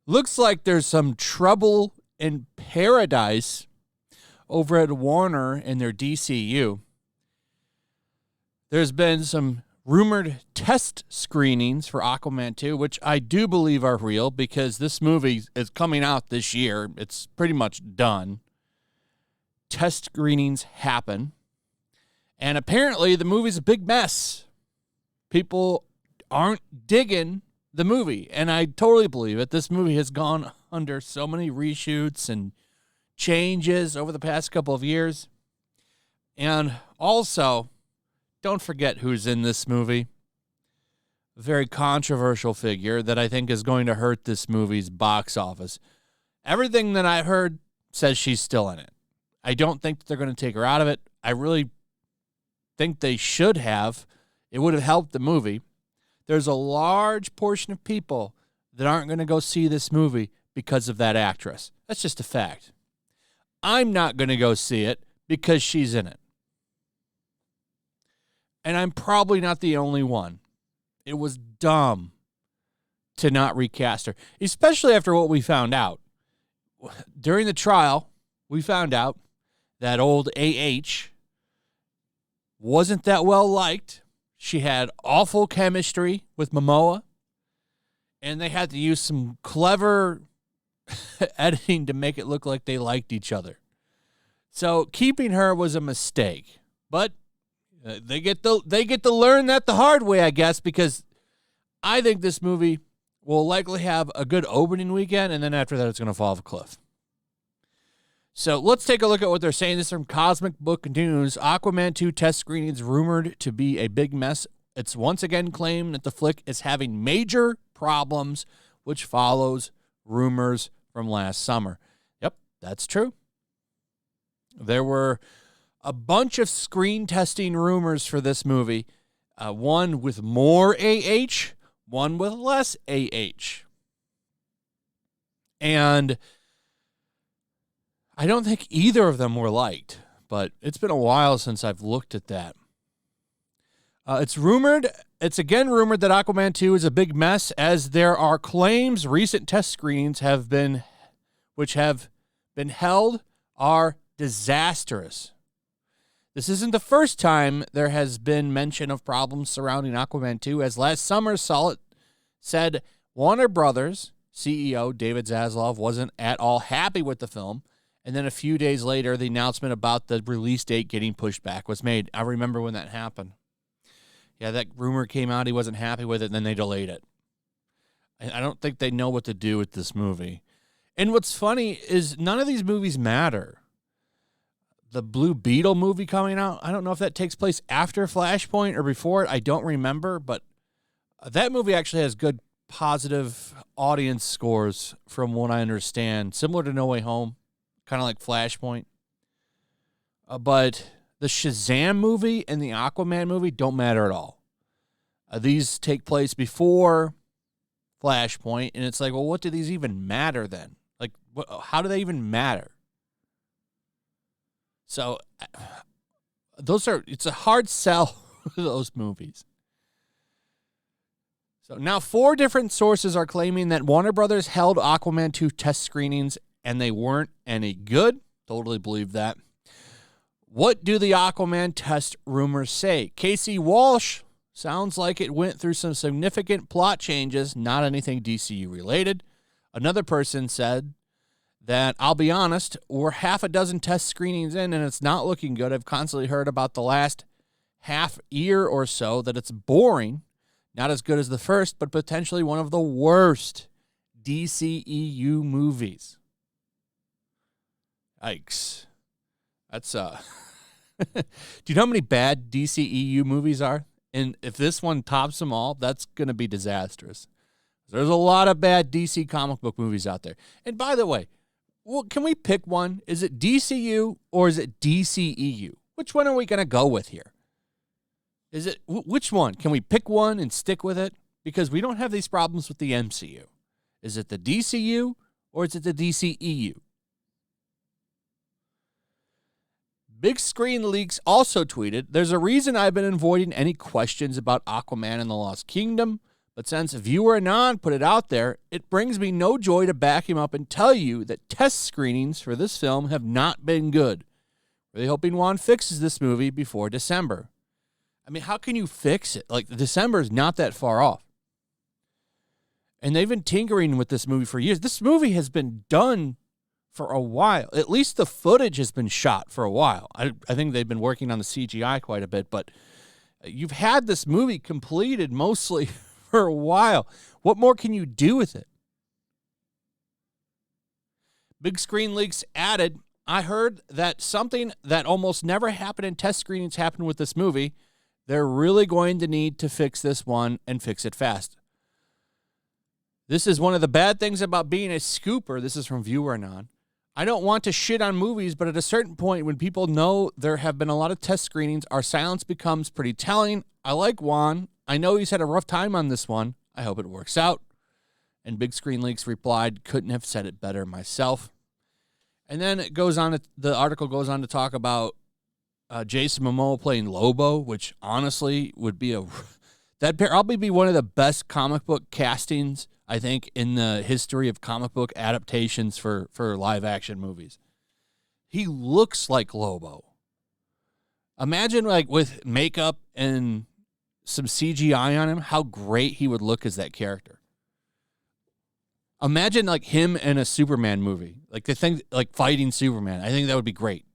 Looks like there's some trouble in paradise over at Warner and their DCEU. There's been some rumored test screenings for Aquaman 2, which I do believe are real because this movie is coming out this year. It's pretty much done. Test screenings happen. And apparently the movie's a big mess. People aren't digging the movie, and I totally believe it. This movie has gone under so many reshoots and changes over the past couple of years. And also, don't forget who's in this movie. A very controversial figure that I think is going to hurt this movie's box office. Everything that I've heard says she's still in it. I don't think that they're going to take her out of it. I really think they should have. It would have helped the movie. There's a large portion of people that aren't going to go see this movie because of that actress. That's just a fact. I'm not going to go see it because she's in it. And I'm probably not the only one. It was dumb to not recast her, especially after what we found out. During the trial, we found out that old AH wasn't that well liked. She had awful chemistry with Momoa, and they had to use some clever editing to make it look like they liked each other. So keeping her was a mistake, but they get to learn that the hard way, I guess, because I think this movie will likely have a good opening weekend, and then after that, it's going to fall off a cliff. So let's take a look at what they're saying. This is from Cosmic Book News. Aquaman 2 test screenings rumored to be a big mess. It's once again claimed that the flick is having major problems, which follows rumors from last summer. Yep, that's true. There were a bunch of screen testing rumors for this movie. One with more AH, one with less AH. And I don't think either of them were liked, but it's been a while since I've looked at that. It's again rumored that Aquaman 2 is a big mess, as there are claims recent test screenings which have been held are disastrous. This isn't the first time there has been mention of problems surrounding Aquaman 2, as last summer said Warner Brothers CEO David Zaslav wasn't at all happy with the film. And then a few days later, the announcement about the release date getting pushed back was made. I remember when that happened. Yeah, that rumor came out. He wasn't happy with it, and then they delayed it. I don't think they know what to do with this movie. And what's funny is none of these movies matter. The Blue Beetle movie coming out, I don't know if that takes place after Flashpoint or before it. I don't remember, but that movie actually has good positive audience scores from what I understand, similar to No Way Home. Kind of like Flashpoint. But the Shazam movie and the Aquaman movie don't matter at all. These take place before Flashpoint, and it's like, well, what do these even matter then? Like, how do they even matter? So, it's a hard sell for those movies. So now 4 different sources are claiming that Warner Brothers held Aquaman 2 test screenings and they weren't any good. Totally believe that. What do the Aquaman test rumors say? Casey Walsh sounds like it went through some significant plot changes, not anything DCU related. Another person said that, I'll be honest, we're half a dozen test screenings in and it's not looking good. I've constantly heard about the last half year or so that it's boring, not as good as the first, but potentially one of the worst DCEU movies. Yikes. That's, do you know how many bad DCEU movies are? And if this one tops them all, that's going to be disastrous. There's a lot of bad DC comic book movies out there. And by the way, well, can we pick one? Is it DCU or is it DCEU? Which one are we going to go with here? Is it, which one? Can we pick one and stick with it? Because we don't have these problems with the MCU. Is it the DCU or is it the DCEU? Big Screen Leaks also tweeted, "There's a reason I've been avoiding any questions about Aquaman and the Lost Kingdom, but since Viewer Anon put it out there, it brings me no joy to back him up and tell you that test screenings for this film have not been good. Really hoping Juan fixes this movie before December." I mean, how can you fix it? Like, December is not that far off. And they've been tinkering with this movie for years. This movie has been done for a while. At least the footage has been shot for a while. I think they've been working on the CGI quite a bit, but you've had this movie completed mostly for a while. What more can you do with it? Big Screen Leaks added, "I heard that something that almost never happened in test screenings happened with this movie. They're really going to need to fix this one and fix it fast. This is one of the bad things about being a scooper." This is from Viewer Anon. "I don't want to shit on movies, but at a certain point when people know there have been a lot of test screenings, our silence becomes pretty telling. I like Juan. I know he's had a rough time on this one. I hope it works out." And Big Screen Leaks replied, "Couldn't have said it better myself." And then it goes on. The article goes on to talk about Jason Momoa playing Lobo, which honestly would be that'd probably be one of the best comic book castings, I think, in the history of comic book adaptations for live action movies. He looks like Lobo. Imagine, like, with makeup and some CGI on him, how great he would look as that character. Imagine, like, him in a Superman movie, like the thing, like fighting Superman. I think that would be great,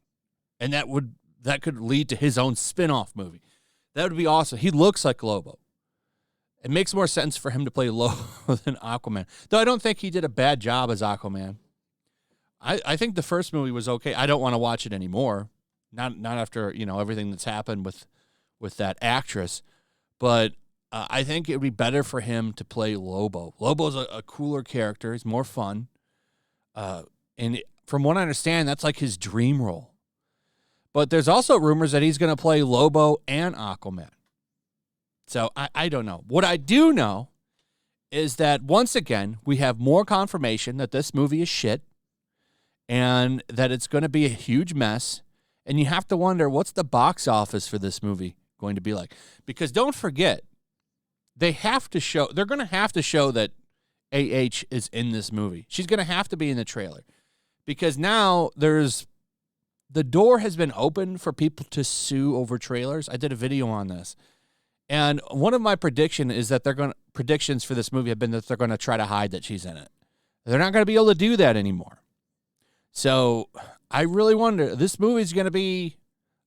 and that could lead to his own spin-off movie. That would be awesome. He looks like Lobo. It makes more sense for him to play Lobo than Aquaman. Though I don't think he did a bad job as Aquaman. I think the first movie was okay. I don't want to watch it anymore. Not after, everything that's happened with that actress. But I think it would be better for him to play Lobo. Lobo's a cooler character. He's more fun. And from what I understand, that's like his dream role. But there's also rumors that he's going to play Lobo and Aquaman. So I don't know. What I do know is that, once again, we have more confirmation that this movie is shit and that it's going to be a huge mess. And you have to wonder, what's the box office for this movie going to be like? Because don't forget, they're going to have to show that AH is in this movie. She's going to have to be in the trailer. Because now the door has been opened for people to sue over trailers. I did a video on this. And one of my predictions for this movie have been that they're going to try to hide that she's in it. They're not going to be able to do that anymore. So I really wonder, this movie is going to be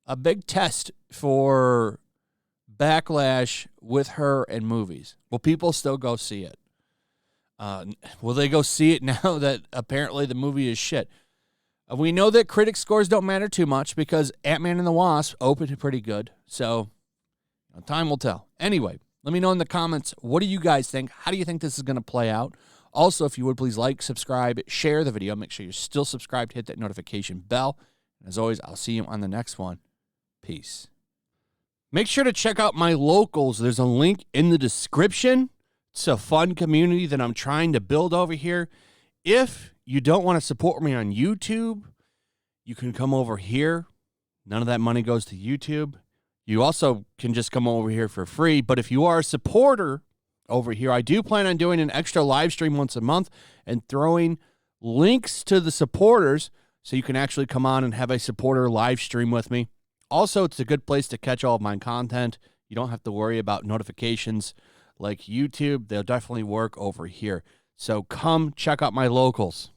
a big test for backlash with her and movies. Will people still go see it? Will they go see it now that apparently the movie is shit? We know that critic scores don't matter too much because Ant-Man and the Wasp opened pretty good. So time will tell. Anyway, let me know in the comments, what do you guys think? How do you think this is going to play out? Also, if you would, please like, subscribe, share the video. Make sure you're still subscribed. Hit that notification bell. And as always, I'll see you on the next one. Peace. Make sure to check out my locals. There's a link in the description. It's a fun community that I'm trying to build over here. If you don't want to support me on YouTube, you can come over here. None of that money goes to YouTube. You also can just come over here for free. But if you are a supporter over here, I do plan on doing an extra live stream once a month and throwing links to the supporters so you can actually come on and have a supporter live stream with me. Also, it's a good place to catch all of my content. You don't have to worry about notifications like YouTube. They'll definitely work over here. So come check out my locals.